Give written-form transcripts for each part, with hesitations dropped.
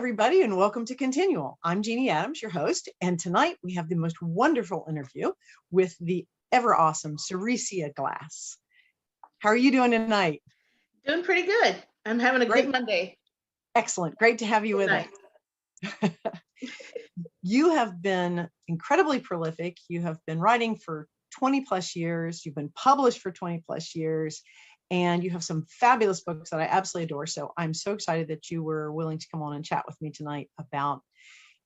everybody, and welcome to ConTinual. I'm Jeanne Adams, your host, and tonight we have the most wonderful interview with the ever awesome Seressia Glass. How are you doing tonight? Doing pretty good. I'm having a good Monday. Excellent. Great to have you with us. You have been incredibly prolific. You have been writing for 20 plus years. You've been published for 20 plus years. And you have some fabulous books that I absolutely adore. So I'm so excited that you were willing to come on and chat with me tonight about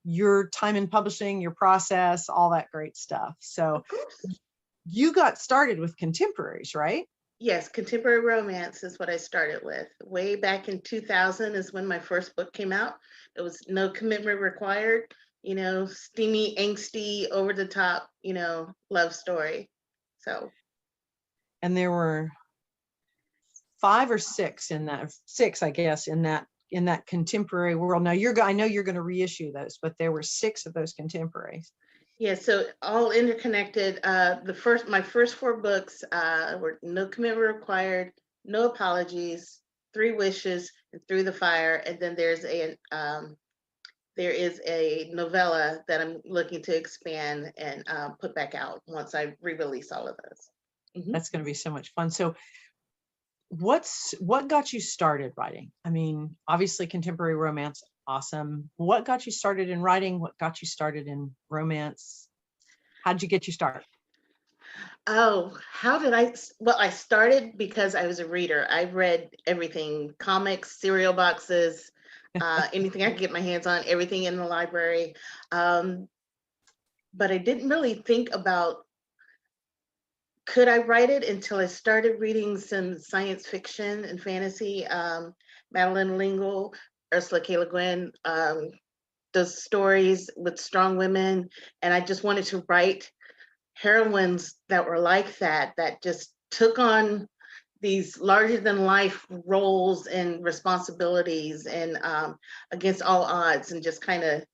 your time in publishing, your process, all that great stuff. So you got started with contemporaries, right? Yes, contemporary romance is what I started with. Way back in 2000 is when my first book came out. It was no commitment required, steamy, angsty, over the top, love story. So. And there were 5 or 6 in that, 6, I guess, in that contemporary world. Now I know you're going to reissue those, but there were 6 of those contemporaries. Yeah, so all interconnected. My first 4 books were No Commitment Required, No Apologies, 3 Wishes, and Through the Fire. And then there is a novella that I'm looking to expand and put back out once I re-release all of those. Mm-hmm. That's going to be so much fun. So what got you started writing? I mean, obviously contemporary romance, awesome. What got you started in writing? What got you started in romance? How'd you get you started? Oh, how did I? Well, I started because I was a reader. I read everything, comics, cereal boxes, anything I could get my hands on, everything in the library. But I didn't really think about could I write it until I started reading some science fiction and fantasy, Madeleine L'Engle, Ursula K. Le Guin, those stories with strong women. And I just wanted to write heroines that were like that just took on these larger than life roles and responsibilities and against all odds and just kind of,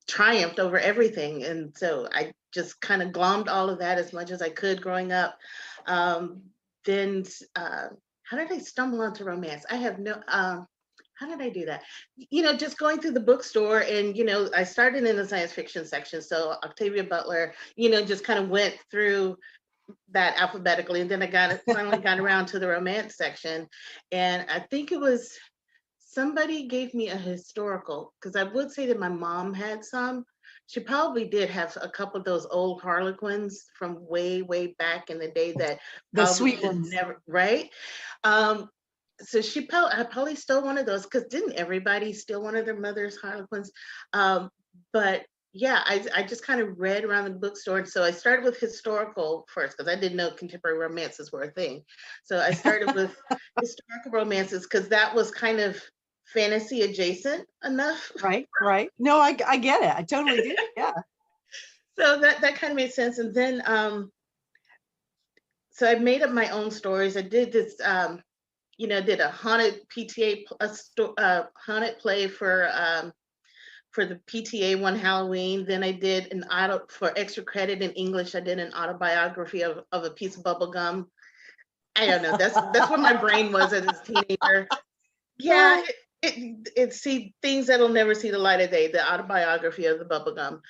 triumphed over everything. And so I just kind of glommed all of that as much as I could growing up. Then how did I stumble onto romance? I have no, how did I do that? Just going through the bookstore and, I started in the science fiction section. So Octavia Butler, just kind of went through that alphabetically. And then I finally got around to the romance section. And I think it was somebody gave me a historical, because I would say that my mom had some. She probably did have a couple of those old Harlequins from way, way back in the day that the sweet ones, never, right? So I probably stole one of those, because didn't everybody steal one of their mother's Harlequins? But yeah, I just kind of read around the bookstore. So I started with historical first, because I didn't know contemporary romances were a thing. So I started with historical romances, because that was kind of fantasy adjacent enough. Right. No, I get it. I totally do. Yeah. So that kind of made sense. And then, so I made up my own stories. I did this, did a haunted PTA, haunted play for the PTA one Halloween. Then I did for extra credit in English, I did an autobiography of a piece of bubble gum. I don't know. That's what my brain was as a teenager. Yeah. It's things that'll never see the light of day, the autobiography of the bubblegum.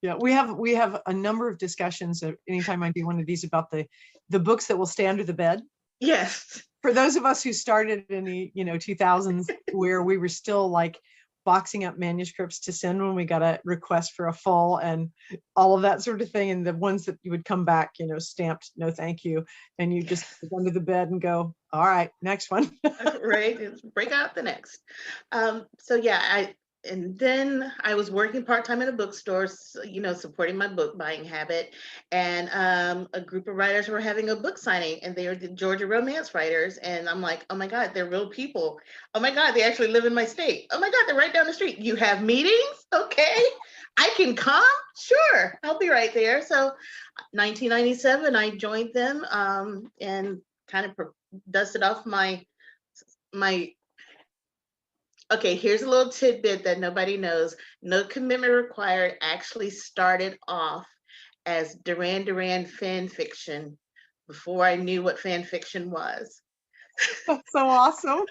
Yeah, we have a number of discussions anytime I do one of these about the books that will stay under the bed. Yes. For those of us who started in the 2000s, where we were still like boxing up manuscripts to send when we got a request for a full and all of that sort of thing, and the ones that you would come back stamped no thank you, and you just go under the bed and go, all right, next one. Right, break out the next. So yeah, and then I was working part-time in a bookstore, supporting my book buying habit. And a group of writers were having a book signing, and they were the Georgia romance writers. And I'm like, oh my God, they're real people. Oh my God, they actually live in my state. Oh my God, they're right down the street. You have meetings? Okay, I can come? Sure, I'll be right there. So 1997, I joined them and kind of dusted off my okay, here's a little tidbit that nobody knows. No Commitment Required actually started off as Duran Duran fan fiction before I knew what fan fiction was. That's so awesome.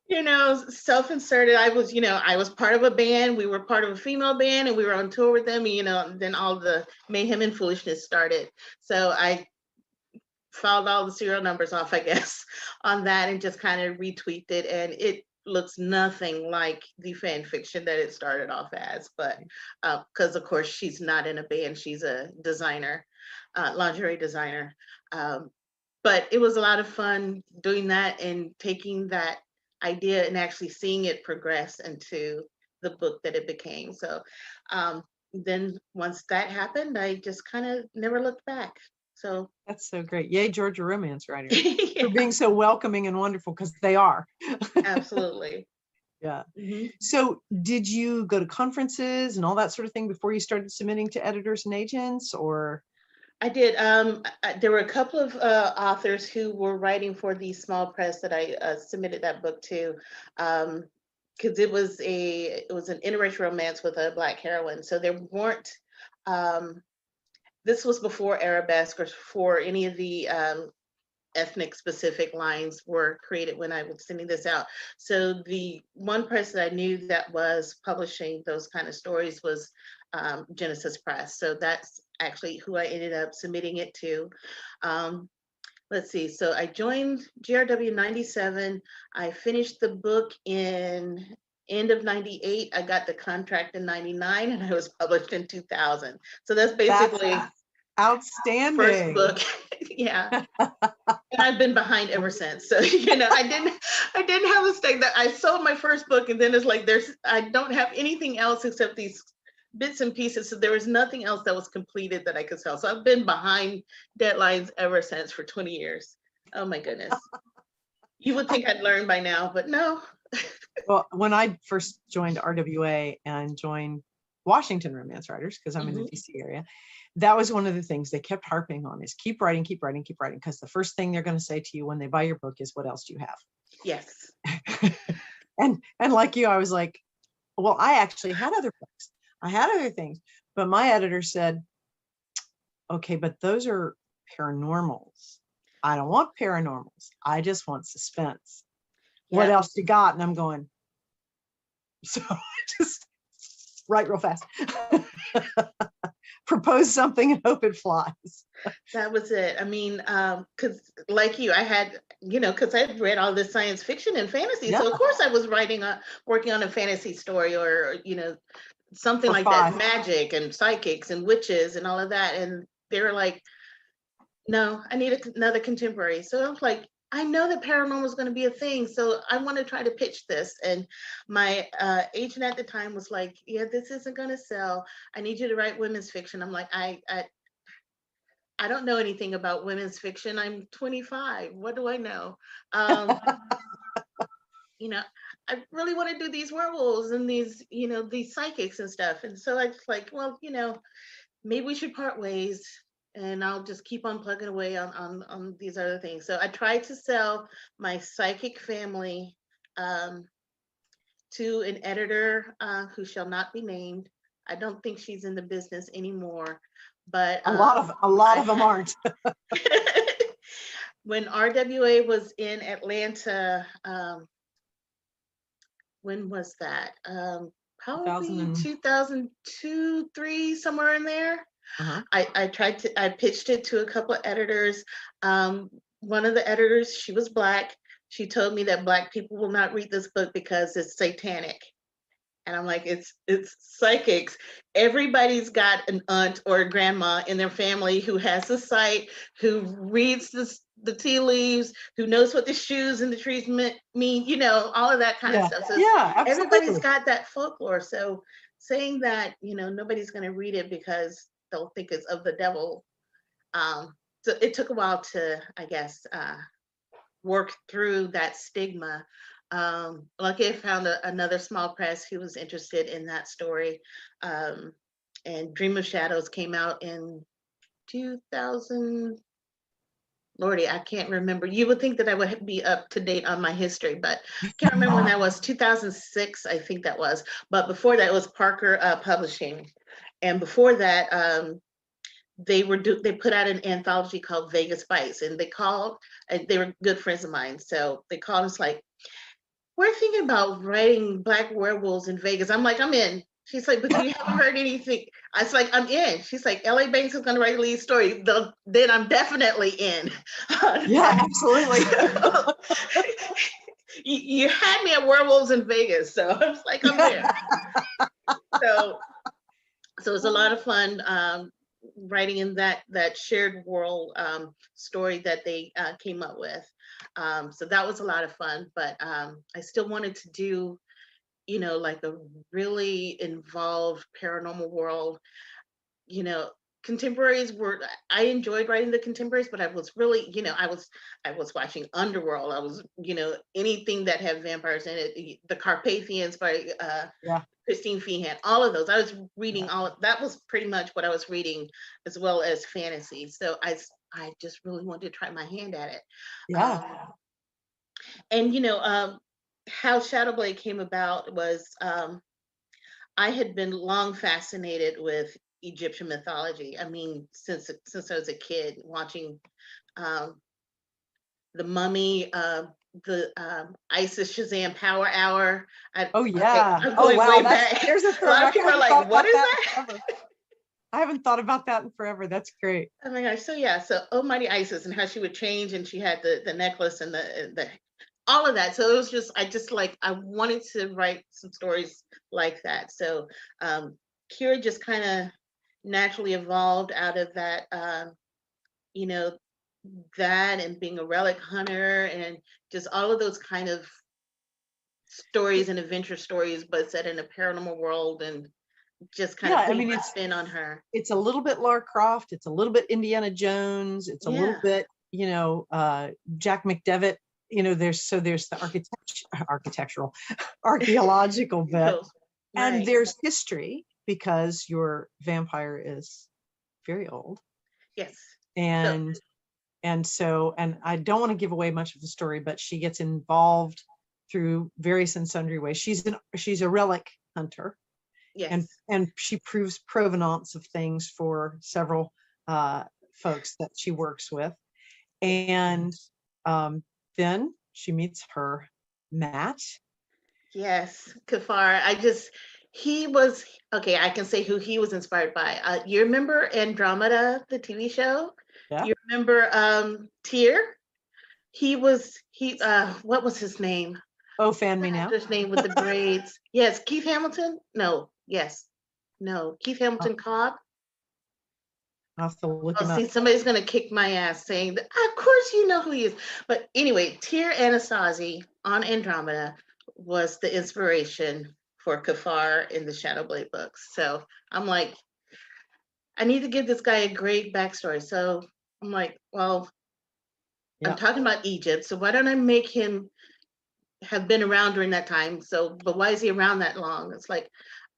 Self-inserted. I was part of a band. We were part of a female band, and we were on tour with them. And then all the mayhem and foolishness started. So I filed all the serial numbers off, I guess, on that, and just kind of retweaked it. And it looks nothing like the fan fiction that it started off as. But because of course she's not in a band, she's a designer, lingerie designer. But it was a lot of fun doing that and taking that idea and actually seeing it progress into the book that it became. So then once that happened, I just kind of never looked back. So that's so great. Yay, Georgia romance writers yeah. for being so welcoming and wonderful, because they are. Absolutely. Yeah. Mm-hmm. So did you go to conferences and all that sort of thing before you started submitting to editors and agents, or? I did. There were a couple of authors who were writing for the small press that I submitted that book to, because it was an interracial romance with a Black heroine. So there weren't. This was before Arabesque or before any of the ethnic specific lines were created when I was sending this out. So the one press that I knew that was publishing those kind of stories was Genesis Press. So that's actually who I ended up submitting it to. Let's see, so I joined GRW 97. I finished the book in end of 98. I got the contract in 99, and I was published in 2000. So that's basically outstanding. First book. Yeah. And I've been behind ever since. So, I didn't have a stake that I sold my first book, and then it's like I don't have anything else except these bits and pieces. So there was nothing else that was completed that I could sell. So I've been behind deadlines ever since for 20 years. Oh my goodness. You would think I'd learned by now, but no. Well, when I first joined RWA and joined Washington Romance Writers, because I'm in the DC area, that was one of the things they kept harping on is keep writing, keep writing, keep writing. Because the first thing they're going to say to you when they buy your book is, what else do you have? Yes. and like you, I was like, well, I actually had other books. I had other things. But my editor said, okay, but those are paranormals. I don't want paranormals. I just want suspense. Yeah. What else you got? And I'm going, so just write real fast. Propose something and hope it flies. That was it. I mean, because like you, I had, because I had read all this science fiction and fantasy. Yeah. So of course I was working on a fantasy story or, something like that, magic and psychics and witches and all of that. And they were like, no, I need another contemporary. So I was like, I know that paranormal is going to be a thing, so I want to try to pitch this. And my agent at the time was like, yeah, this isn't going to sell. I need you to write women's fiction. I'm like, I don't know anything about women's fiction. I'm 25. What do I know? I really want to do these werewolves and these, these psychics and stuff. And so I was like, well, maybe we should part ways. And I'll just keep on plugging away on these other things. So I tried to sell my psychic family to an editor who shall not be named. I don't think she's in the business anymore, but a lot of them aren't. When RWA was in Atlanta, when was that? Probably 2002, 3, somewhere in there. Uh-huh. I pitched it to a couple of editors. One of the editors, she was Black. She told me that Black people will not read this book because it's satanic. And I'm like, it's psychics. Everybody's got an aunt or a grandma in their family who has a sight, who reads the tea leaves, who knows what the shoes and the trees mean, all of that kind of stuff. So yeah, absolutely. Everybody's got that folklore. So saying that, nobody's going to read it because they'll think it's of the devil. So it took a while to, I guess, work through that stigma. Lucky I found another small press who was interested in that story. And Dream of Shadows came out in 2000. Lordy, I can't remember. You would think that I would be up to date on my history, but I can't remember when that was. 2006, I think that was. But before that, it was Parker Publishing. And before that, they put out an anthology called Vegas Bites, and they were good friends of mine. So they called us like, we're thinking about writing Black werewolves in Vegas. I'm like, I'm in. She's like, but you haven't heard anything. I was like, I'm in. She's like, L.A. Banks is going to write the lead story. Then I'm definitely in. Yeah, absolutely. You had me at werewolves in Vegas, so I was like, I'm there. So it was a lot of fun writing in that shared world story that they came up with. So that was a lot of fun, but I still wanted to do, like a really involved paranormal world. Contemporaries were, I enjoyed writing the contemporaries, but I was really, I was watching Underworld. I was, anything that had vampires in it, the Carpathians by Yeah. Christine Feehan, all of those. I was reading that was pretty much what I was reading, as well as fantasy. So I just really wanted to try my hand at it. Yeah. And how Shadowblade came about was I had been long fascinated with Egyptian mythology. I mean, since I was a kid, watching The Mummy, the Isis Shazam Power Hour. Oh yeah. I'm Oh going wow. way back. There's a lot of people are like, "What is that?" I haven't thought about that in forever. That's great. Oh my gosh. So yeah, so Almighty Isis and how she would change, and she had the necklace and the all of that. So it was just, I wanted to write some stories like that. So Kira just kind of naturally evolved out of that, you know, that and being a relic hunter and just all of those kind of stories and adventure stories, but set in a paranormal world, and just kind of putting a spin on her. It's a little bit Lara Croft. It's a little bit Indiana Jones. It's a little bit, Jack McDevitt. There's the architectural, archaeological bit, and there's history because your vampire is very old. Yes. And I don't want to give away much of the story, but she gets involved through various and sundry ways. She's a relic hunter. Yes. And she proves provenance of things for several folks that she works with. And then she meets her match. Yes, Kafar. He was, okay, I can say who he was inspired by. You remember Andromeda, the TV show? Yeah. You remember Tyr? What was his name? Oh, Fan Me Now. His name with the braids. Yes, Keith Hamilton? No, yes. No, Keith Hamilton Cobb. I'll have to look him up. See, somebody's going to kick my ass saying that, of course you know who he is. But anyway, Tyr Anasazi on Andromeda was the inspiration for Kafar in the Shadowblade books. So I'm like, I need to give this guy a great backstory. So I'm like, well, I'm talking about Egypt, so why don't I make him have been around during that time? But why is he around that long? It's like,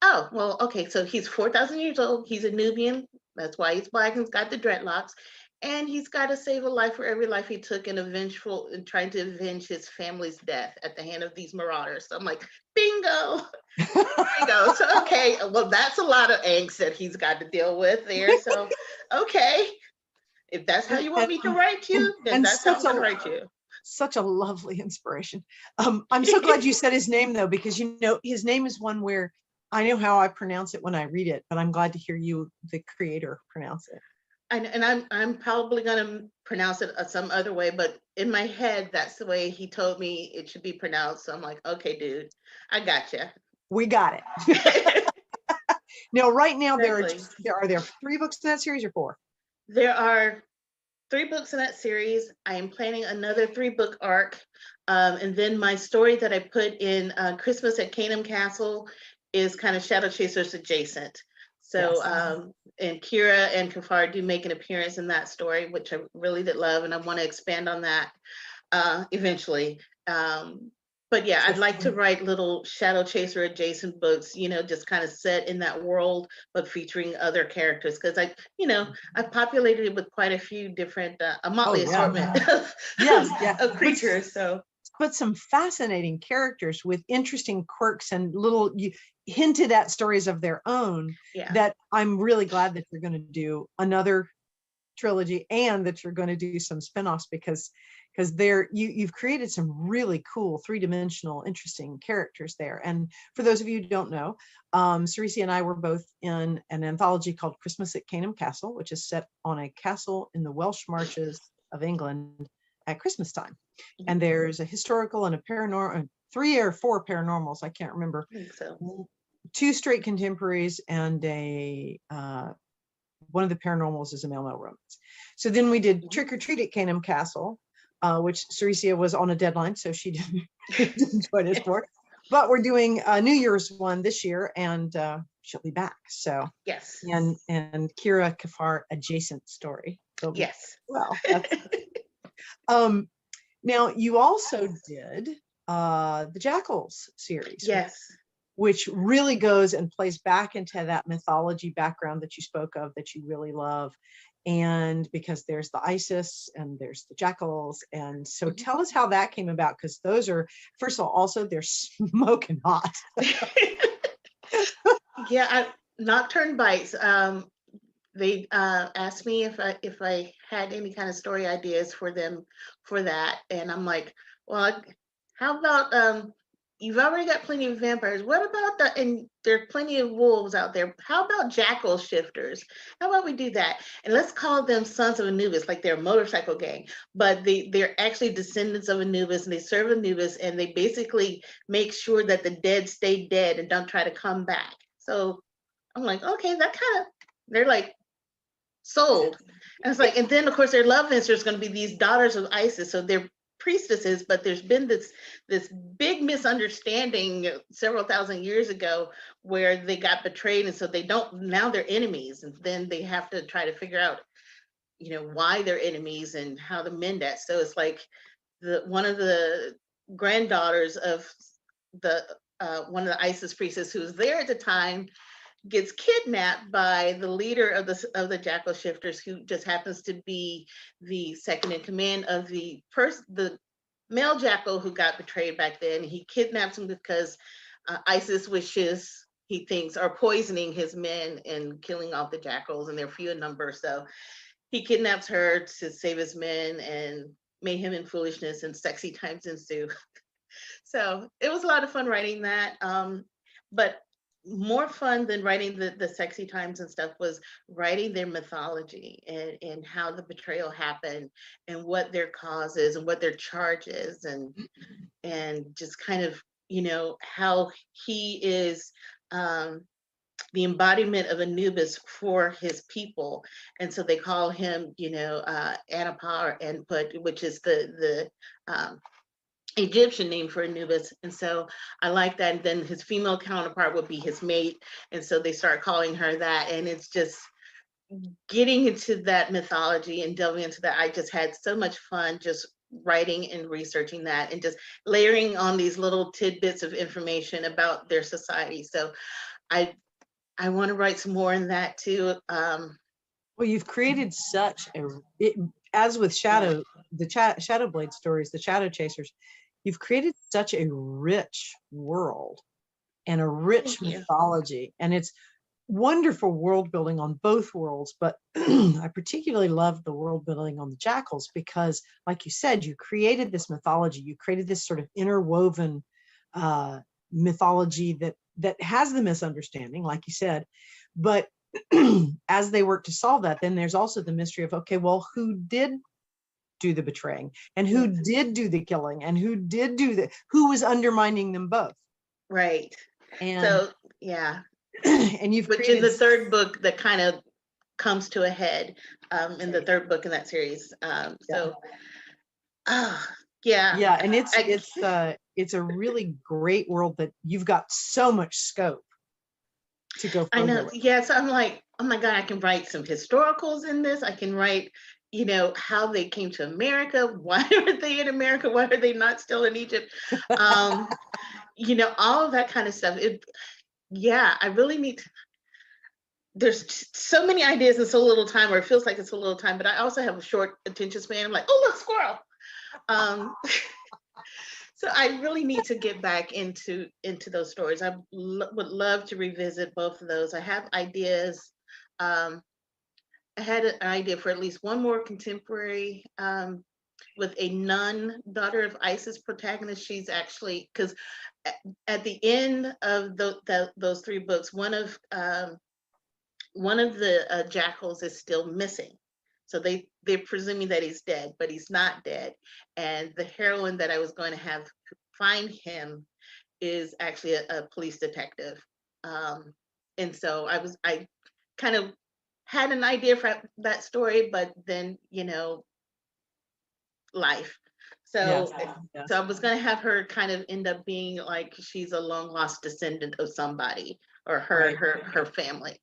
oh, well, okay, so he's 4,000 years old. He's a Nubian. That's why he's black and he's got the dreadlocks. And he's got to save a life for every life he took in trying to avenge his family's death at the hand of these marauders. So I'm like, bingo. Bingo. So, okay, well, that's a lot of angst that he's got to deal with there. So, okay, if that's how you want me to write you, then that's how I'm going to write you. Such a lovely inspiration. I'm so glad you said his name, though, because, his name is one where I know how I pronounce it when I read it, but I'm glad to hear you, the creator, pronounce it. And I'm probably going to pronounce it some other way, but in my head, that's the way he told me it should be pronounced. So I'm like, okay, dude, I got you. We got it. Now, right now, are there 3 books in that series or 4? There are 3 books in that series. I am planning another 3-book arc. And then my story that I put in Christmas at Canaan Castle is kind of Shadow Chasers adjacent. So, and Kira and Kafar do make an appearance in that story, which I really did love, and I want to expand on that eventually. But yeah, I'd like to write little Shadow Chaser adjacent books, just kind of set in that world, but featuring other characters. Because I've populated it with quite a few different, a motley assortment of creatures. So. But some fascinating characters with interesting quirks and little hinted at stories of their own that I'm really glad that you're going to do another trilogy and that you're going to do some spinoffs because because you've created some really cool 3-dimensional, interesting characters there. And for those of you who don't know, Seressia and I were both in an anthology called Christmas at Canham Castle, which is set on a castle in the Welsh marches of England at Christmas time. And there's a historical and a paranormal, 3 or 4 paranormals, I can't remember. I think so. 2 straight contemporaries, and a one of the paranormals is a male romance. So then we did Trick or Treat at Canham Castle, which Seressia was on a deadline, so she didn't join us for. But we're doing a New Year's one this year, and she'll be back. So yes, and Kira Kafar adjacent story. Yes. Well, that's, now you also did the Jackals series. Yes. Which really goes and plays back into that mythology background that you spoke of, that you really love. And because there's the Isis and there's the Jackals. And so tell us how that came about, because those are, first of all, also they're smoking hot. Yeah, Nocturne Bites. They asked me if I had any kind of story ideas for them for that. And I'm like, well, how about, you've already got plenty of vampires. What about that? And there are plenty of wolves out there. How about jackal shifters? How about we do that? And let's call them Sons of Anubis, like they're a motorcycle gang, but they're actually descendants of Anubis, and they serve Anubis, and they basically make sure that the dead stay dead and don't try to come back. So I'm like, okay, that kind of, they're like sold. And it's like, and then of course their love interest is going to be these daughters of Isis. So they're priestesses, but there's been this big misunderstanding several thousand years ago where they got betrayed, and so now they're enemies, and then they have to try to figure out, why they're enemies and how to mend that. So it's like one of the granddaughters of one of the Isis priestess who was there at the time gets kidnapped by the leader of the jackal shifters, who just happens to be the second in command of the male jackal who got betrayed back then. He kidnaps him because Isis wishes, he thinks, are poisoning his men and killing off the jackals, and they're few in number. So he kidnaps her to save his men, and mayhem and foolishness and sexy times ensue. So it was a lot of fun writing that. But more fun than writing the sexy times and stuff was writing their mythology and how the betrayal happened and what their cause is and what their charge is, and just kind of, how he is the embodiment of Anubis for his people. And so they call him, Anapa or Anput, which is the Egyptian name for Anubis. And so I like that. And then his female counterpart would be his mate. And so they start calling her that. And it's just getting into that mythology and delving into that. I just had so much fun just writing and researching that, and just layering on these little tidbits of information about their society. So I want to write some more in that too. Well, you've created such as with Shadowblade stories, the Shadow Chasers, you've created such a rich world and a rich mythology, and it's wonderful world building on both worlds. But I particularly love the world building on the Jackals, because like you said, you created this mythology, you created this sort of interwoven mythology that has the misunderstanding, like you said, but as they work to solve that, then there's also the mystery of, okay, well, who did do the betraying, and who did do the killing, and who was undermining them both? Right. And so, yeah. And you've which in the third book that kind of comes to a head in the third book in that series. So, yeah. And it's a really great world that you've got so much scope to go further. I know. Yeah. So I'm like, oh my God, I can write some historicals in this. I can write, how they came to America. Why are they in America? Why are they not still in Egypt? All of that kind of stuff. I really need to, there's so many ideas in so little time, or it feels like it's a little time, but I also have a short attention span. I'm like, oh, look, squirrel. So I really need to get back into those stories. I would love to revisit both of those. I have ideas. I had an idea for at least one more contemporary with a nun, daughter of Isis protagonist. She's actually, because at the end of those three books, one of the jackals is still missing. So they're presuming that he's dead, but he's not dead. And the heroine that I was going to have find him is actually a police detective. And so I kind of had an idea for that story, but then, life. Yes, So, yes. so I was going to have her kind of end up being like she's a long lost descendant of somebody, or Right. her family.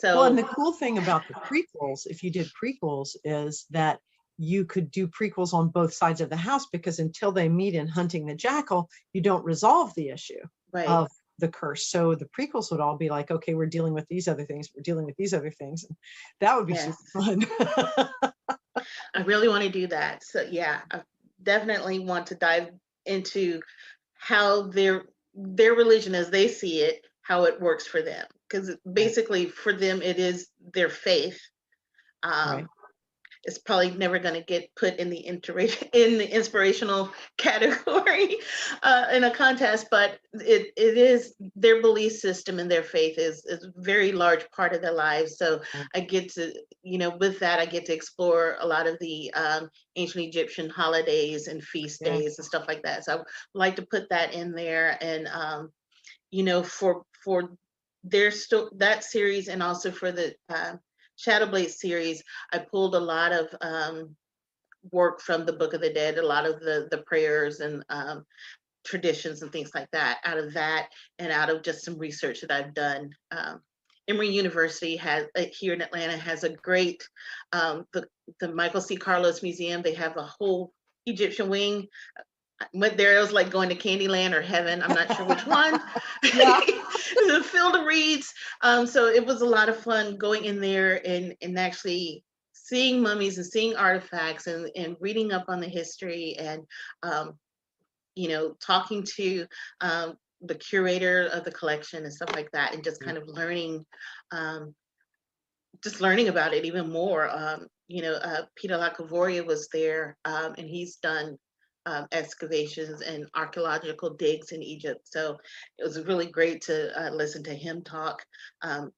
Well, and So, the cool thing about the prequels, if you did prequels, is that you could do prequels on both sides of the house, because until they meet in Hunting the Jackal, you don't resolve the issue right. of the curse. So the prequels would all be like, okay, we're dealing with these other things, we're dealing with these other things. And that would be Yes. super fun. I really want to do that. So yeah, I definitely want to dive into how their religion as they see it, how it works for them. Because Right, basically for them it is their faith. right. Um, it's probably never going to get put in the in the inspirational category in a contest, but it is their belief system, and their faith is a very large part of their lives. So Right. I get to, with that, I get to explore a lot of the ancient Egyptian holidays and feast Yeah. days and stuff like that. So I would like to put that in there, and for that series, and also for the Shadowblade series, I pulled a lot of work from the Book of the Dead, a lot of the prayers and traditions and things like that out of that, and out of just some research that I've done. Emory University has here in Atlanta has a great the Michael C. Carlos Museum. They have a whole Egyptian wing. I went there, it was like going to Candyland or heaven. I'm not sure which one. Yeah. The field of reeds. So it was a lot of fun going in there and actually seeing mummies and seeing artifacts and reading up on the history, and talking to the curator of the collection and stuff like that, and just kind of um, learning about it even more. Peter Lacavoria was there, and he's done excavations and archaeological digs in Egypt. So it was really great to listen to him talk. Um,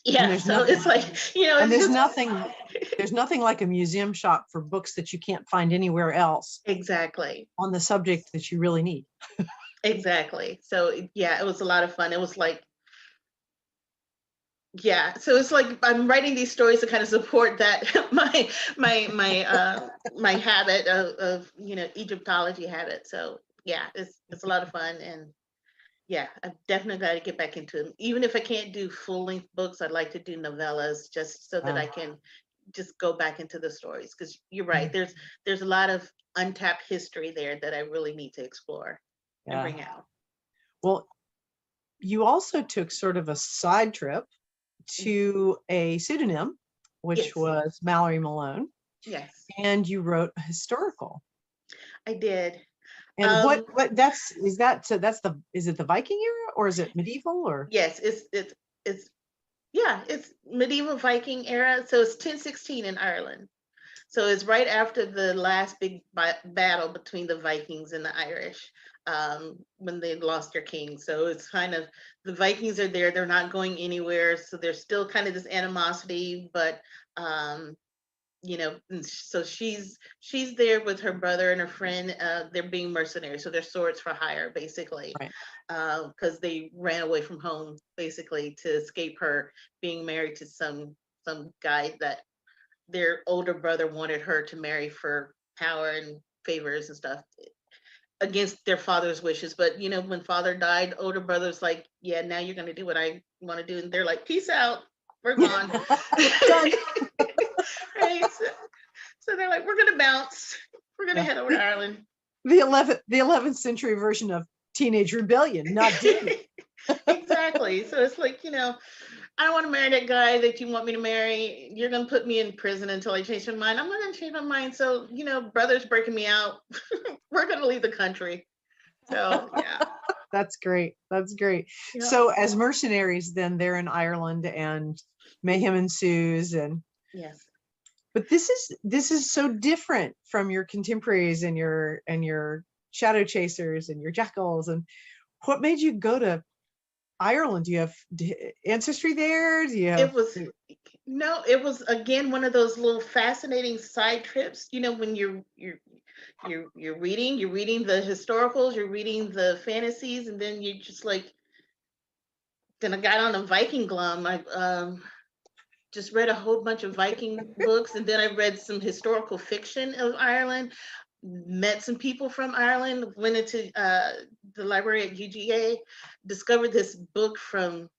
And yeah, there's so nothing, it's like, and it's just there's nothing like a museum shop for books that you can't find anywhere else exactly, on the subject that you really need. exactly. So yeah, it was a lot of fun. It was like, yeah, so it's like I'm writing these stories to kind of support that my habit of Egyptology habit. So yeah, it's a lot of fun, and yeah, I've definitely got to get back into it. Even if I can't do full length books, I'd like to do novellas, just so that I can just go back into the stories. Because you're right, there's a lot of untapped history there that I really need to explore and Yeah. bring out. Well, you also took sort of a side trip to a pseudonym, which Yes, was Mallery Malone, yes, and you wrote a historical. I did. And Um, what is it the Viking era, or is it medieval, or? yes, it's yeah, it's medieval Viking era. So it's 1016 in Ireland. So it's right after the last big battle between the Vikings and the Irish, when they lost their king. So it's kind of the Vikings are there; they're not going anywhere. So there's still kind of this animosity, but um, and so she's there with her brother and her friend. They're being mercenaries, so they're swords for hire, basically, Right. because they ran away from home, basically, to escape her being married to some guy that their older brother wanted her to marry for power and favors and stuff, against their father's wishes. But when father died, older brother's like, yeah, now you're going to do what I want to do, and they're like, peace out, we're gone. Done. Right, so they're like, we're going to bounce, we're going to Yeah. head over to Ireland. The 11th century version of Teenage Rebellion, not Disney. Exactly. So it's like, I don't want to marry that guy that you want me to marry. You're going to put me in prison until I change my mind. I'm not going to change my mind. So, brother's breaking me out. We're going to leave the country. So, yeah. That's great. That's great. Yeah. So as mercenaries, then they're in Ireland and mayhem ensues, and Yes. But this is so different from your contemporaries and your shadow chasers and your jackals. And what made you go to Ireland? Do you have ancestry there? Do you have? It was again one of those little fascinating side trips. You know, when you're reading the historicals, you're reading the fantasies, and then you just like. Then I got on a Viking glum. I just read a whole bunch of Viking books, and then I read some historical fiction of Ireland. Met some people from Ireland. Went into the library at UGA. Discovered this book from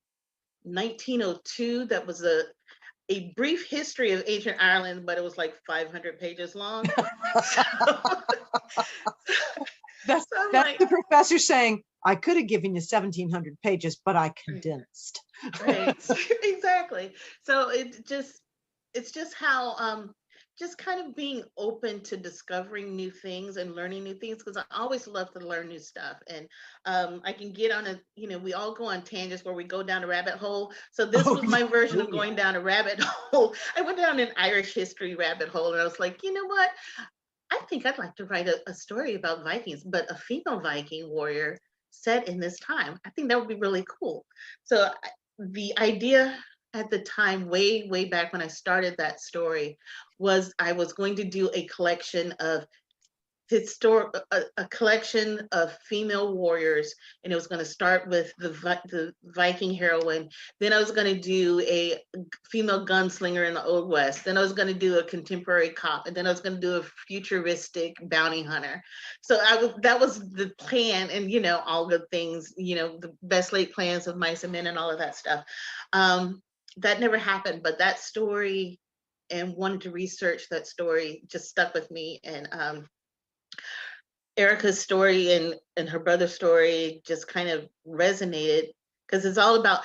1902 that was a brief history of ancient Ireland, but it was like 500 pages long. That's like, the professor saying, I could have given you 1,700 pages, but I condensed. Right, exactly. So it's just how just kind of being open to discovering new things and learning new things, because I always love to learn new stuff. And I can get on we all go on tangents where we go down a rabbit hole. So this was my version of going down a rabbit hole. I went down an Irish history rabbit hole, and I was like, you know what? I think I'd like to write a story about Vikings, but a female Viking warrior set in this time. I think that would be really cool. So the idea at the time, way back when I started that story, was I was going to do a collection of a collection of female warriors, and it was going to start with the Viking heroine. Then I was going to do a female gunslinger in the Old West. Then I was going to do a contemporary cop, and then I was going to do a futuristic bounty hunter. So that was the plan, and all the things, the best laid plans of Mice and Men and all of that stuff. That never happened, but that story, and wanted to research that story, just stuck with me. And Erica's story and her brother's story just kind of resonated, because it's all about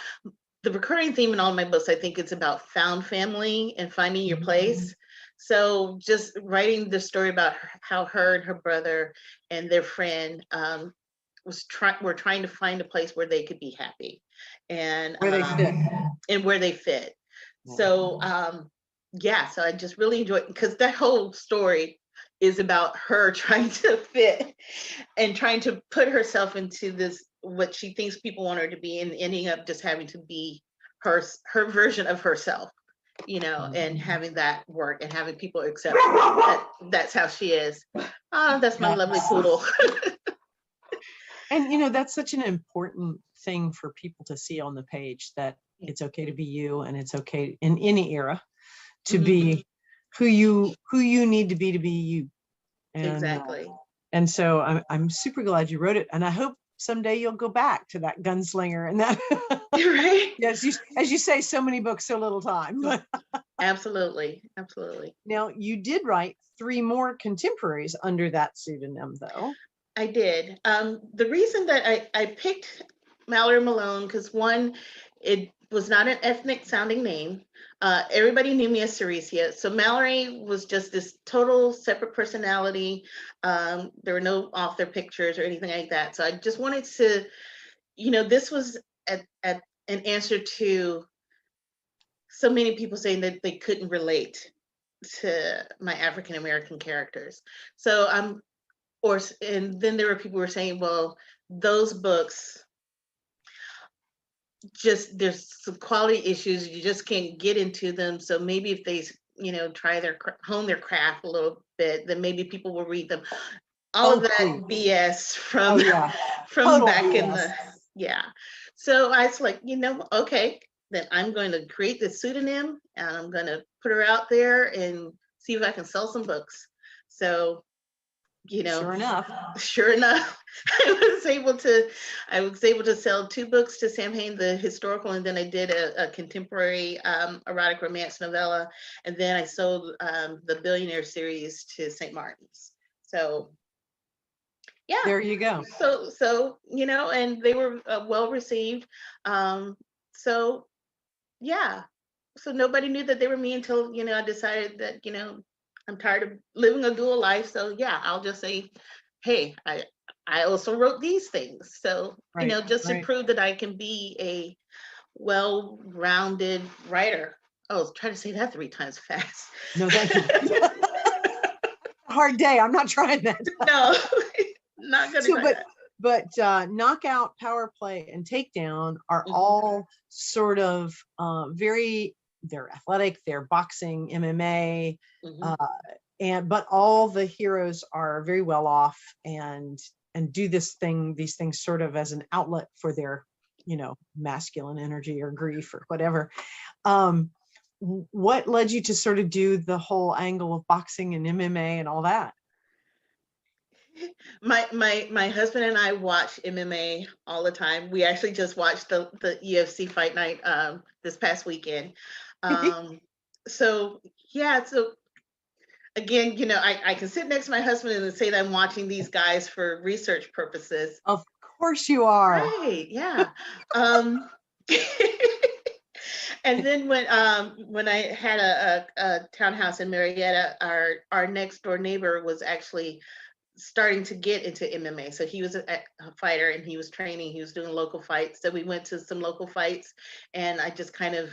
the recurring theme in all my books. I think it's about found family and finding your place. So just writing the story about how her and her brother and their friend were trying to find a place where they could be happy and where they fit. And where they fit. So so I just really enjoyed, because that whole story is about her trying to fit and trying to put herself into this, what she thinks people want her to be, and ending up just having to be her version of herself, and having that work and having people accept that's how she is. That's my lovely poodle. And that's such an important thing for people to see on the page, that it's okay to be you, and it's okay in any era to be who you need to be you. And, exactly. And so I'm super glad you wrote it, and I hope someday you'll go back to that gunslinger and that. Right. Yes, as you say, so many books, so little time. Absolutely. Now, you did write 3 more contemporaries under that pseudonym, though. I did. The reason that I picked Mallery Malone, because one, it was not an ethnic sounding name. Everybody knew me as Seressia. So Mallery was just this total separate personality. There were no author pictures or anything like that. So I just wanted to, this was at an answer to so many people saying that they couldn't relate to my African American characters. So and then there were people who were saying, well, those books, there's some quality issues, you just can't get into them. So maybe if they try hone their craft a little bit, then maybe people will read them. All of that BS from from back in the so I was like, okay, then I'm going to create this pseudonym, and I'm going to put her out there and see if I can sell some books. So sure enough, I was able to sell 2 books to Sam Hain, the historical, and then I did a contemporary erotic romance novella, and then I sold the Billionaire series to St. Martin's. So yeah, there you go. So and they were well received. So yeah, so nobody knew that they were me until I decided that I'm tired of living a dual life. So yeah, I'll just say, hey, I also wrote these things. So, just to prove that I can be a well-rounded writer Oh, try to say that 3 times fast. No, thank you. Hard day. I'm not trying that. No, not gonna try that. But knockout, power play, and takedown are all sort of they're athletic, they're boxing, MMA, but all the heroes are very well off and do these things sort of as an outlet for their, masculine energy or grief or whatever. What led you to sort of do the whole angle of boxing and MMA and all that? My husband and I watch MMA all the time. We actually just watched the UFC fight night this past weekend. So yeah, so again, I can sit next to my husband and say that I'm watching these guys for research purposes. Of course you are. Right, yeah. And then when I had a townhouse in Marietta, our next door neighbor was actually starting to get into MMA. So he was a fighter and he was training, he was doing local fights. So we went to some local fights and I just kind of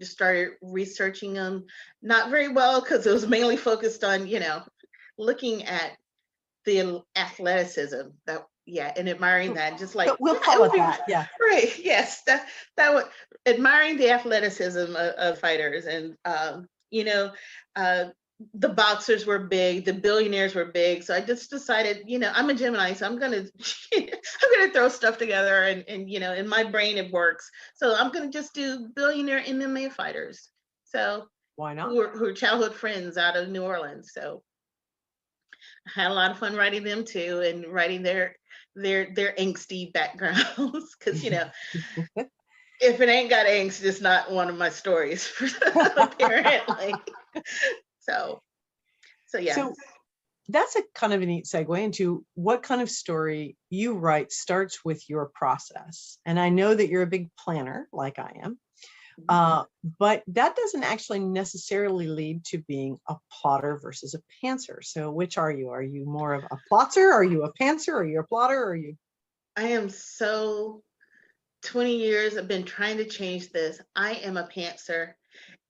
just started researching them. Not very well because it was mainly focused on, looking at the athleticism and admiring that, just like we'll call it that. Yeah. Right. Yes. That would admiring the athleticism of fighters and the boxers were big, the billionaires were big. So I just decided, I'm a Gemini, so I'm gonna throw stuff together and in my brain it works. So I'm gonna just do billionaire MMA fighters. So why not? Who are childhood friends out of New Orleans. So I had a lot of fun writing them too and writing their angsty backgrounds. Cause if it ain't got angst, it's not one of my stories, apparently. So yeah. So that's a kind of a neat segue into what kind of story you write starts with your process. And I know that you're a big planner, like I am, but that doesn't actually necessarily lead to being a plotter versus a pantser. So which are you? Are you more of a plotter? Are you a pantser? Are you a plotter? Are you? I am 20 years I've been trying to change this. I am a pantser.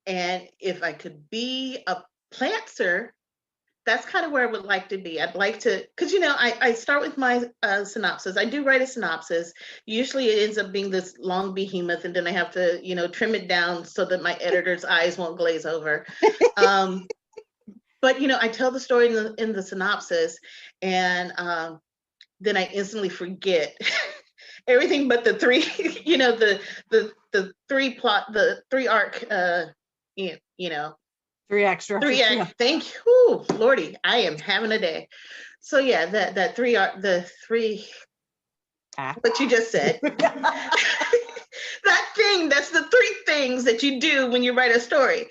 And if I could be a plantser, that's kind of where I would like to be. I'd like to, because I start with my synopsis. I do write a synopsis. Usually it ends up being this long behemoth, and then I have to, trim it down so that my editor's eyes won't glaze over. But I tell the story in the synopsis, and then I instantly forget everything but the three, the three arc, Three extra. Yeah. Thank you. Ooh, Lordy, I am having a day. So yeah, that the three what you just said. That's the 3 things that you do when you write a story.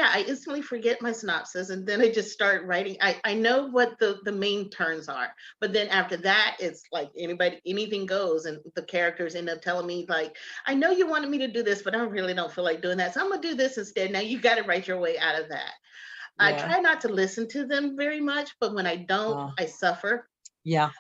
I instantly forget my synopsis and then I just start writing. I know what the main turns are, but then after that, it's like anything goes, and the characters end up telling me like, I know you wanted me to do this, but I really don't feel like doing that. So I'm gonna do this instead. Now you got to write your way out of that. Yeah. I try not to listen to them very much, but when I don't, I suffer. Yeah.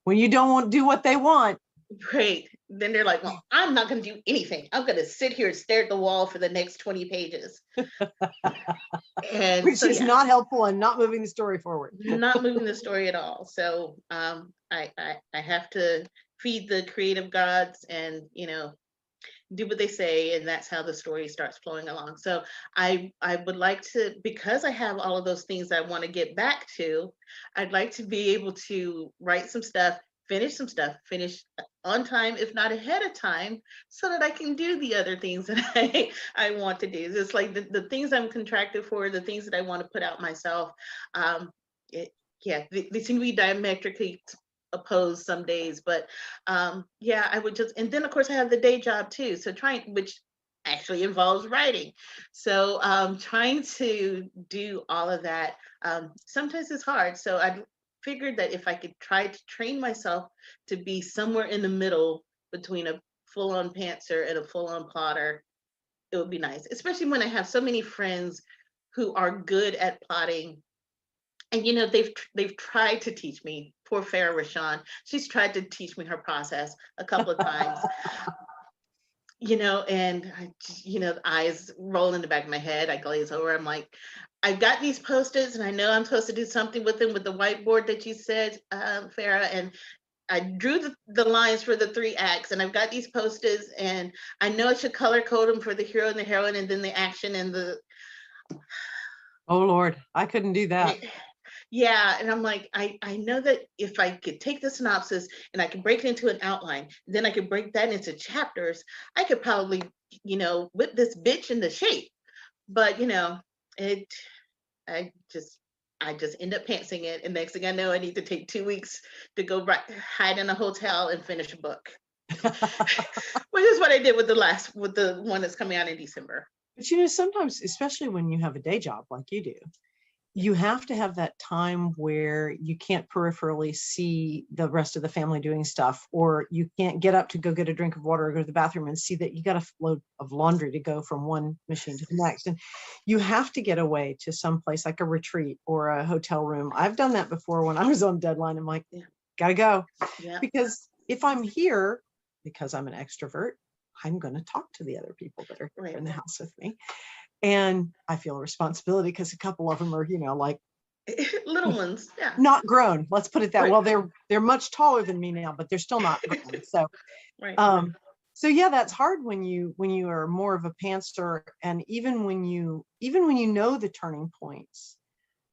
When you don't do what they want. Great. Then they're like, well, I'm not going to do anything. I'm going to sit here and stare at the wall for the next 20 pages. Which is not helpful and not moving the story forward. Not moving the story at all. So I have to feed the creative gods and, do what they say. And that's how the story starts flowing along. So I would like to, because I have all of those things that I want to get back to, I'd like to be able to write some stuff, finish on time, if not ahead of time, so that I can do the other things that I want to do. It's like the things I'm contracted for, the things that I want to put out myself. They seem to be diametrically opposed some days, but I would just, and then of course I have the day job too. So which actually involves writing. So trying to do all of that, sometimes it's hard. So I figured that if I could try to train myself to be somewhere in the middle between a full-on pantser and a full-on plotter, it would be nice, especially when I have so many friends who are good at plotting. And they've tried to teach me. Poor Farah Rashan, she's tried to teach me her process a couple of times. and the eyes roll in the back of my head. I glaze over. I'm like, I've got these Post-its, and I know I'm supposed to do something with them with the whiteboard that you said, Farah, and I drew the lines for the 3 acts, and I've got these Post-its, and I know I should color code them for the hero and the heroine, and then the action and the. Oh Lord, I couldn't do that. Yeah, and I'm like, I know that if I could take the synopsis and I could break it into an outline, then I could break that into chapters, I could probably, whip this bitch into shape. But it, I just end up pantsing it, and next thing I know, I need to take 2 weeks to go hide in a hotel and finish a book, which is what I did with the one that's coming out in December. But sometimes, especially when you have a day job like you do, you have to have that time where you can't peripherally see the rest of the family doing stuff, or you can't get up to go get a drink of water or go to the bathroom and see that you got a load of laundry to go from one machine to the next. And you have to get away to some place like a retreat or a hotel room. I've done that before when I was on deadline. I'm like, gotta go. Yeah. Because if I'm here, because I'm an extrovert, I'm going to talk to the other people that are in the house with me. And I feel a responsibility because a couple of them are, like little ones, yeah, not grown. Let's put it that. Well, they're much taller than me now, but they're still not grown. So, so yeah, that's hard when you are more of a pantser, and even when you know the turning points,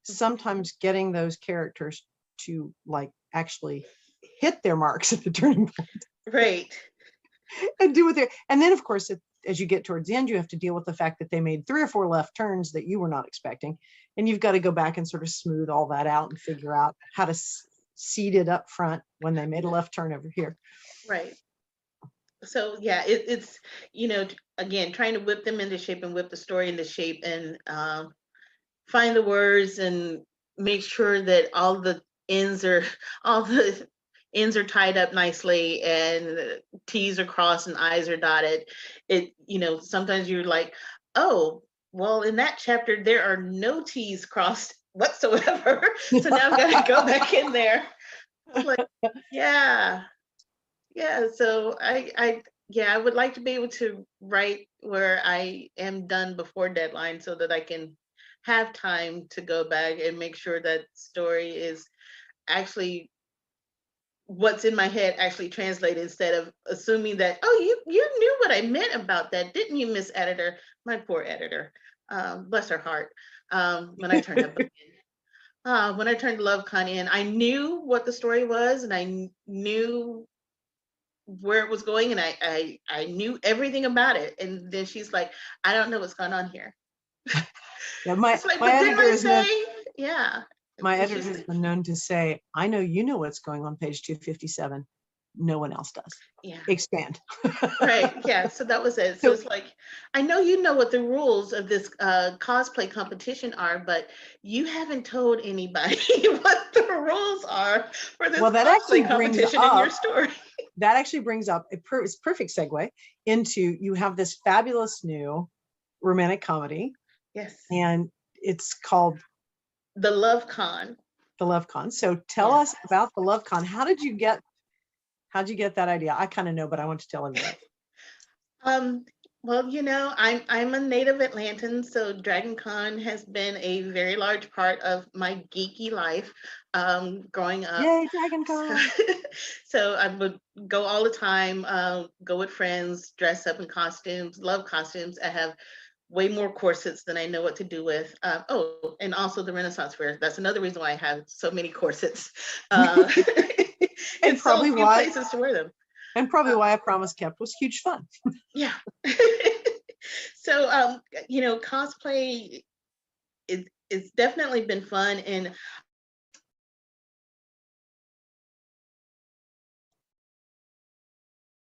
sometimes getting those characters to like actually hit their marks at the turning point, right, and do what they're, and then of course as you get towards the end, you have to deal with the fact that they made 3 or 4 left turns that you were not expecting. And you've got to go back and sort of smooth all that out and figure out how to seed it up front when they made a left turn over here. Right. So yeah, it's, again, trying to whip them into shape and whip the story into shape, and find the words and make sure that all the ends are tied up nicely, and T's are crossed and I's are dotted. Sometimes you're like, oh, well, in that chapter, there are no T's crossed whatsoever. So now I've got to go back in there. Like, yeah. So I would like to be able to write where I am done before deadline, so that I can have time to go back and make sure that story is actually what's in my head actually translated, instead of assuming that, oh, you knew what I meant about that, didn't you, Miss Editor? My poor editor, bless her heart. When I turned up when I turned LoveCon in, I knew what the story was, and I knew where it was going, and I knew everything about it, and then she's like, I don't know what's going on here. Yeah, my editor is my editor has been known to say, I know you know what's going on page 257. No one else does. Yeah. Expand. Right. Yeah. So that was it. So it's like, I know you know what the rules of this cosplay competition are, but you haven't told anybody what the rules are for this cosplay competition in your story. That actually brings up it's perfect segue into, you have this fabulous new romantic comedy. Yes. And it's called The LoveCon. The LoveCon. So tell us about the LoveCon. How'd you get that idea? I kind of know, but I want to tell everyone. Well, I'm a native Atlantan, so Dragon Con has been a very large part of my geeky life growing up. Yay, Dragon Con! So I would go all the time, go with friends, dress up in costumes, love costumes. I have way more corsets than I know what to do with. And also the Renaissance Fair. That's another reason why I have so many corsets. And probably so few places to wear them. And probably why A Promise Kept was huge fun. Yeah. So, cosplay it's definitely been fun, and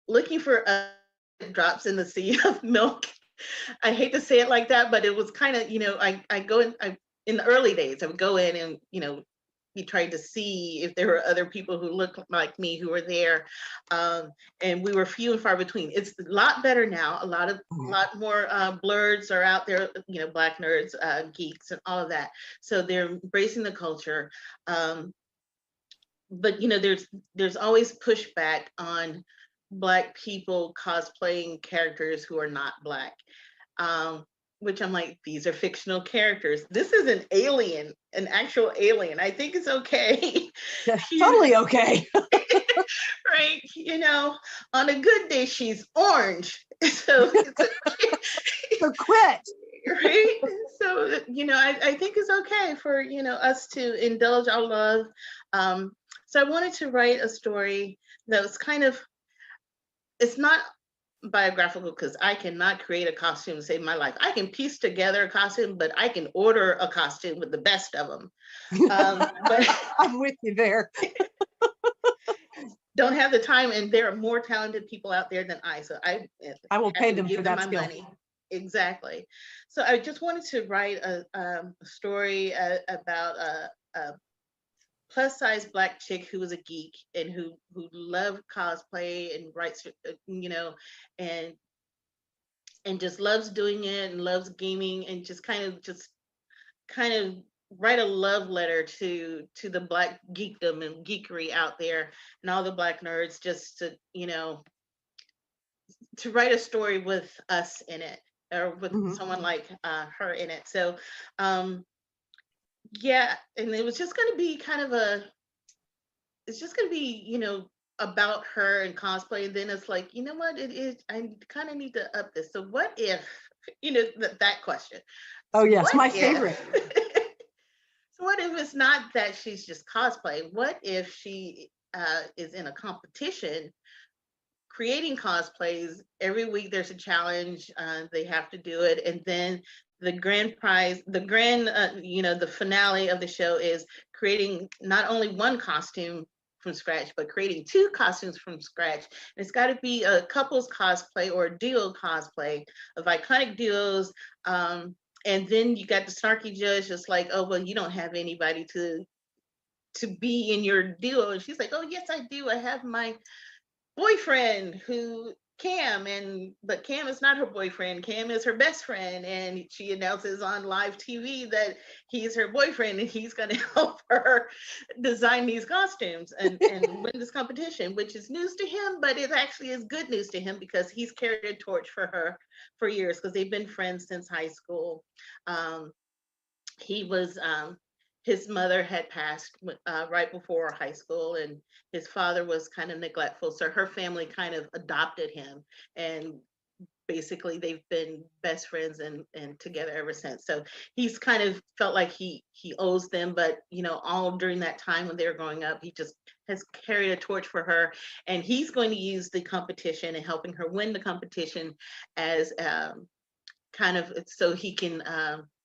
looking for drops in the sea of milk. I hate to say it like that, but it was kind of, I go in the early days, I would go in and, we tried to see if there were other people who looked like me who were there. And we were few and far between. It's a lot better now. A lot more blurs are out there, Black nerds, geeks, and all of that. So they're embracing the culture. But, there's always pushback on Black people cosplaying characters who are not Black. Which I'm like, these are fictional characters. This is an alien, an actual alien. I think it's okay. Yeah, totally okay. Right? You know, on a good day, she's orange. So it's okay. So quit. Right? So, you know, I think it's okay for, you know, us to indulge our love. So I wanted to write a story that was kind of, it's not biographical because I cannot create a costume to save my life. I can piece together a costume, but I can order a costume with the best of them. But I'm with you there. don't have the time, and there are more talented people out there than I. So I will pay have to them give for them that my skill. money. Exactly. So I just wanted to write a story about a plus size Black chick who was a geek and who loved cosplay and writes, you know, and just loves doing it and loves gaming and just kind of write a love letter to the Black geekdom and geekery out there and all the Black nerds, just to, you know, to write a story with us in it, or with someone like her in it. So yeah, and it was just going to be kind of it's just going to be, you know, about her and cosplay. And then it's like, you know what, it is, I kind of need to up this. So what if, you know, that question. Oh yes, What my if, favorite. so what if it's not that she's just cosplay? What if she is in a competition creating cosplays? Every week there's a challenge, they have to do it, and then the grand prize, the grand you know, the finale of the show is creating not only one costume from scratch, but creating two costumes from scratch. And it's got to be a couples cosplay or a duo cosplay of iconic duos. And then you got the snarky judge just like, oh well, you don't have anybody to be in your duo. And she's like, oh yes I do, I have my boyfriend who Cam, but Cam is not her boyfriend. Cam is her best friend, and she announces on live TV that he's her boyfriend and he's going to help her design these costumes and win this competition, which is news to him, but it actually is good news to him because he's carried a torch for her for years because they've been friends since high school. He was his mother had passed right before high school, and his father was kind of neglectful. So her family kind of adopted him, and basically they've been best friends and together ever since. So he's kind of felt like he owes them, but you know, all during that time when they were growing up, he just has carried a torch for her, and he's going to use the competition and helping her win the competition as kind of so he can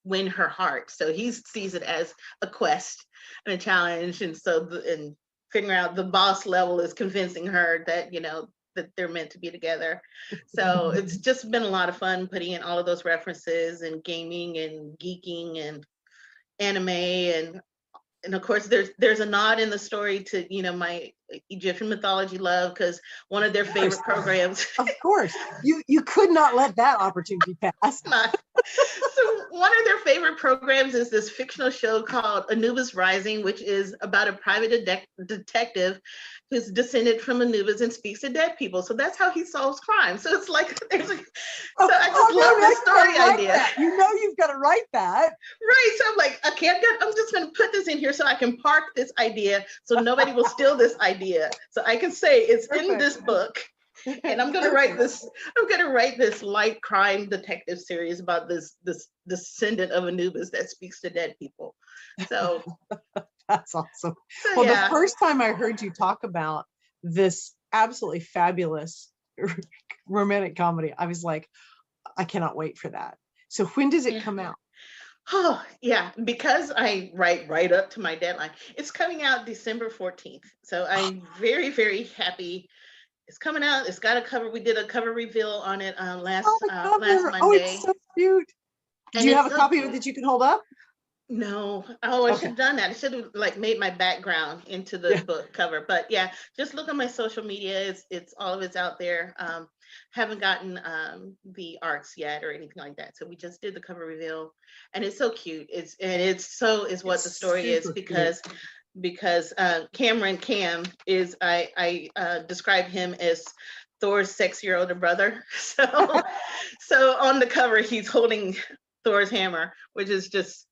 win her heart. So he sees it as a quest and a challenge. And so, and figuring out the boss level is convincing her that, you know, that they're meant to be together. So it's just been a lot of fun putting in all of those references and gaming and geeking and anime and of course there's a nod in the story to, you know, my Egyptian mythology love, because one of their favorite programs. Of course, you could not let that opportunity pass. So one of their favorite programs is this fictional show called Anubis Rising, which is about a private detective who's descended from Anubis and speaks to dead people. So that's how he solves crime. So it's like there's a, so I just love this story idea. That. You know, you've got to write that. Right. So I'm like, okay, I'm just going to put this in here so I can park this idea so nobody will steal this idea. So I can say it's Perfect. In this book. And I'm gonna write this light crime detective series about this descendant of Anubis that speaks to dead people. So that's awesome. Well, yeah. The first time I heard you talk about this absolutely fabulous romantic comedy, I was like, I cannot wait for that. So when does it come out? Oh yeah, because I write right up to my deadline. It's coming out December 14th. So I'm very, very happy. It's coming out. It's got a cover. We did a cover reveal on it last Monday. Oh, it's so cute. Do you have a copy of it that you can hold up? No. Oh, I should have done that. I should have like made my background into the book cover. But yeah, just look on my social media. It's all of it's out there. Haven't gotten the arts yet or anything like that. So we just did the cover reveal, and it's so cute. It's what the story is because Cameron Cam is I describe him as Thor's 6-year older brother. So on the cover, he's holding Thor's hammer, which is just,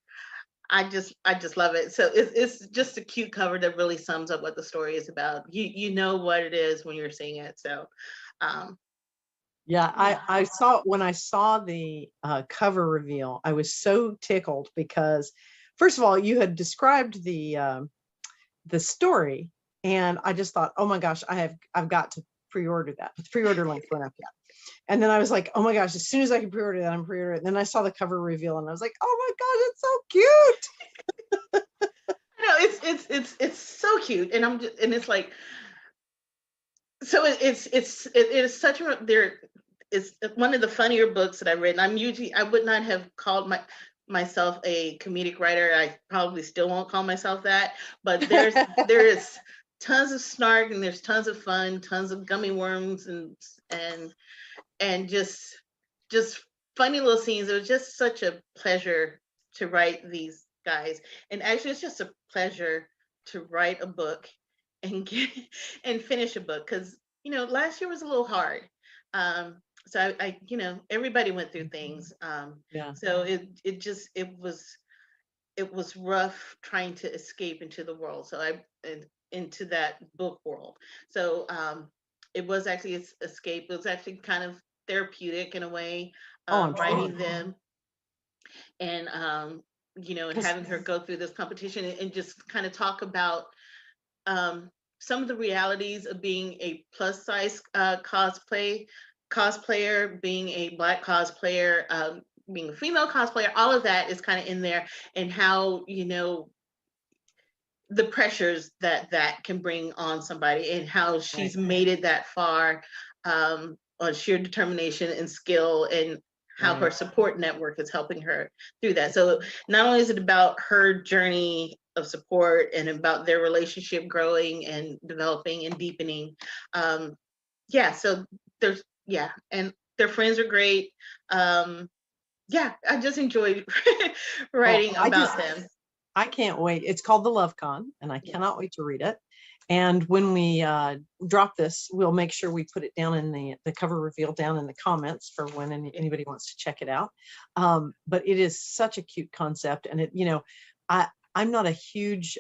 I just love it. So it's just a cute cover that really sums up what the story is about. You know what it is when you're seeing it. So yeah, I saw, when I saw the cover reveal, I was so tickled because, first of all, you had described the story, and I just thought, oh my gosh, I've got to pre-order that. But the pre-order link went up yet. And then I was like, oh my gosh, as soon as I can pre-order that, I'm pre-order it. And then I saw the cover reveal and I was like, oh my gosh, it's so cute. No, it's so cute. And it's like, so it is such a, it's one of the funnier books that I've read. And I would not have called myself a comedic writer. I probably still won't call myself that, but there is tons of snark, and there's tons of fun, tons of gummy worms, and just funny little scenes. It was just such a pleasure to write these guys. And actually, it's just a pleasure to write a book and finish a book, because last year was a little hard. So I everybody went through things. Yeah. So it was rough trying to escape into the world. So into that book world. So it was actually escape. It was actually kind of therapeutic in a way, writing them, and and having her go through this competition, and just kind of talk about some of the realities of being a plus size cosplayer, being a Black cosplayer, being a female cosplayer. All of that is kind of in there, and how the pressures that can bring on somebody, and how she's made it that far on sheer determination and skill, and how her support network is helping her through that. So not only is it about her journey of support and about their relationship growing and developing and deepening. So there's, and their friends are great. I just enjoyed writing about them. I can't wait. It's called The Love Con, and I cannot wait to read it. And when we drop this, we'll make sure we put it down in the cover reveal down in the comments for when anybody wants to check it out. But it is such a cute concept. And I'm not a huge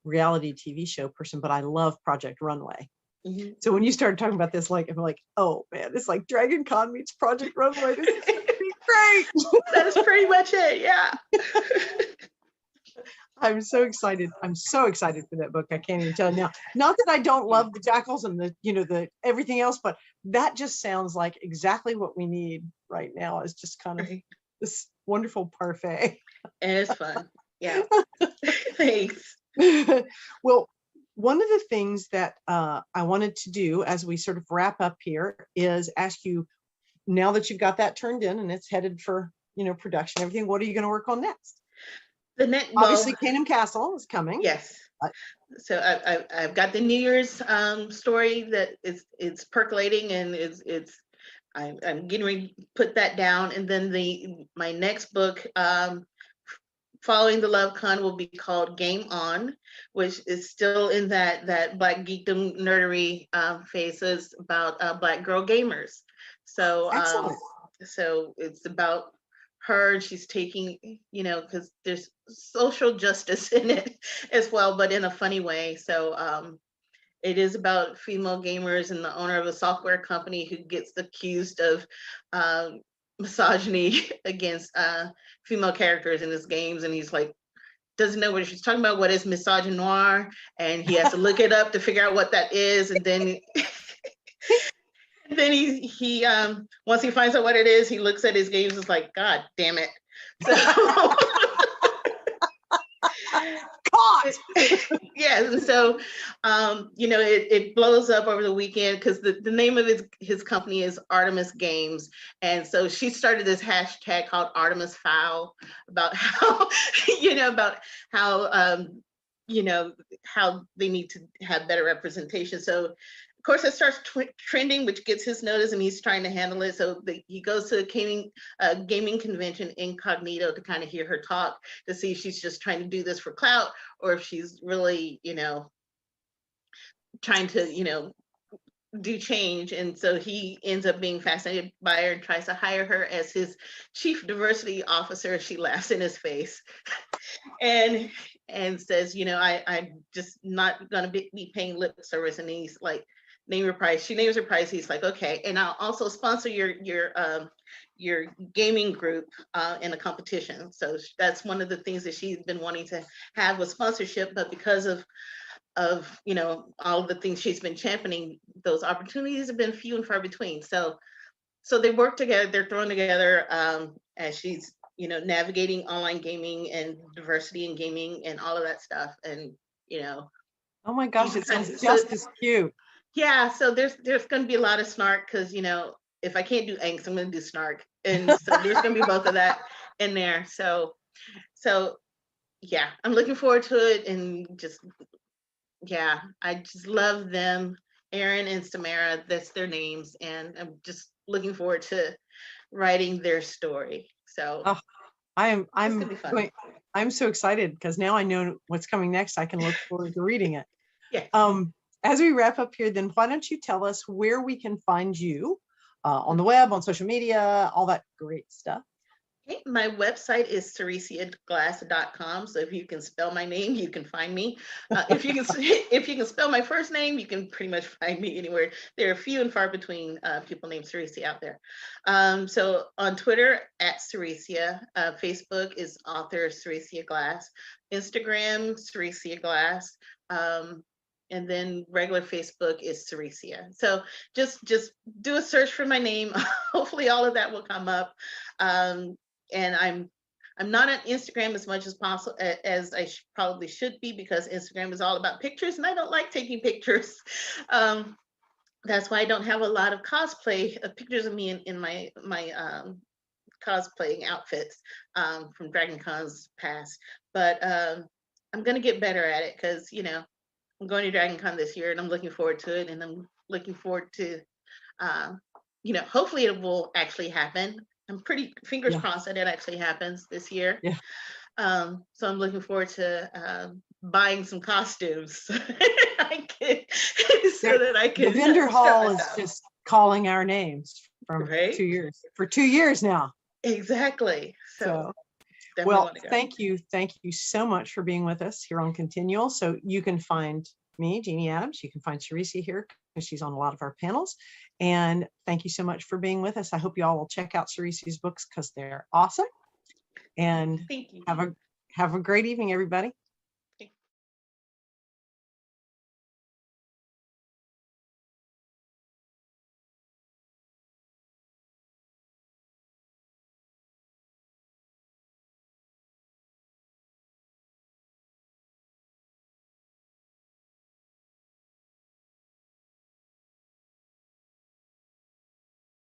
reality TV show person, but I love Project Runway. Mm-hmm. So when you started talking about this, I'm like, oh man, it's like Dragon Con meets Project Runway. This is gonna be great. That is pretty much it. Yeah. I'm so excited. I'm so excited for that book. I can't even tell you now. Not that I don't love the jackals and the everything else, but that just sounds like exactly what we need right now. Is just kind of this wonderful parfait. And it's fun. Yeah. Thanks. Well, one of the things that I wanted to do as we sort of wrap up here is ask you, now that you've got that turned in and it's headed for production, everything, what are you going to work on next? The next, obviously, Kingdom Castle is coming. Yes. So I've got the New Year's story that it's percolating, and I'm getting ready to put that down, and then my next book following the Love Con will be called Game On, which is still in that Black geekdom nerdery phase. So it's about Black girl gamers. So so it's about her, and she's taking, because there's social justice in it as well, but in a funny way. So it is about female gamers and the owner of a software company who gets accused of misogyny against female characters in his games, and he's like, doesn't know what she's talking about, what is misogynoir, and he has to look it up to figure out what that is, and then then he once he finds out what it is, he looks at his games and is like, God damn it. So yes, and so it blows up over the weekend, because the name of his company is Artemis Games, and so she started this hashtag called Artemis Foul about how how they need to have better representation. So of course, it starts trending, which gets his notice, and he's trying to handle it. So he goes to a gaming convention incognito to kind of hear her talk, to see if she's just trying to do this for clout, or if she's really, trying to, do change. And so he ends up being fascinated by her and tries to hire her as his chief diversity officer. She laughs in his face and says, you know, I'm just not gonna be paying lip service. And he's like, name your price. She names her price. He's like, okay, and I'll also sponsor your gaming group in a competition. So that's one of the things that she's been wanting to have with sponsorship, but because of you know, all of the things she's been championing, those opportunities have been few and far between. So they work together, they're thrown together as she's, you know, navigating online gaming and diversity in gaming and all of that stuff. And, you know, Oh my gosh, it sounds so just as cute. yeah, so there's going to be a lot of snark because, you know, if I can't do angst, I'm going to do snark. And so there's going to be both of that in there. So yeah, I'm looking forward to it. And just, yeah, I just love them. Aaron and Samara, that's their names. And I'm just looking forward to writing their story. So Oh, it's gonna be fun. I'm so excited because now I know what's coming next. I can look forward to reading it. Yeah. As we wrap up here, then why don't you tell us where we can find you on the web, on social media, all that great stuff. Okay, my website is seressiaglass.com. So if you can spell my name, you can find me. If you can spell my first name, you can pretty much find me anywhere. There are few and far between people named Seressia out there. So on Twitter at Seressia, Facebook is author Seressia Glass, Instagram Seressia Glass, and then regular Facebook is Seressia. So just do a search for my name. Hopefully all of that will come up. And I'm not on Instagram as much as possible as I probably should be, because Instagram is all about pictures and I don't like taking pictures. That's why I don't have a lot of cosplay pictures of me in my cosplaying outfits from Dragon Con's past. But I'm gonna get better at it because, you know, I'm going to Dragon Con this year and I'm looking forward to it, and I'm looking forward to you know, hopefully it will actually happen. I'm pretty fingers crossed that it actually happens this year. Yeah. So I'm looking forward to buying some costumes so that I can. The vendor hall is just calling our names from right? 2 years. For 2 years now. Exactly. So well, thank you so much for being with us here on ConTinual. So you can find me, Jeanne Adams. You can find Seressia here because she's on a lot of our panels. And thank you so much for being with us. I hope you all will check out Seressia's books because they're awesome. And thank you. Have a great evening, everybody.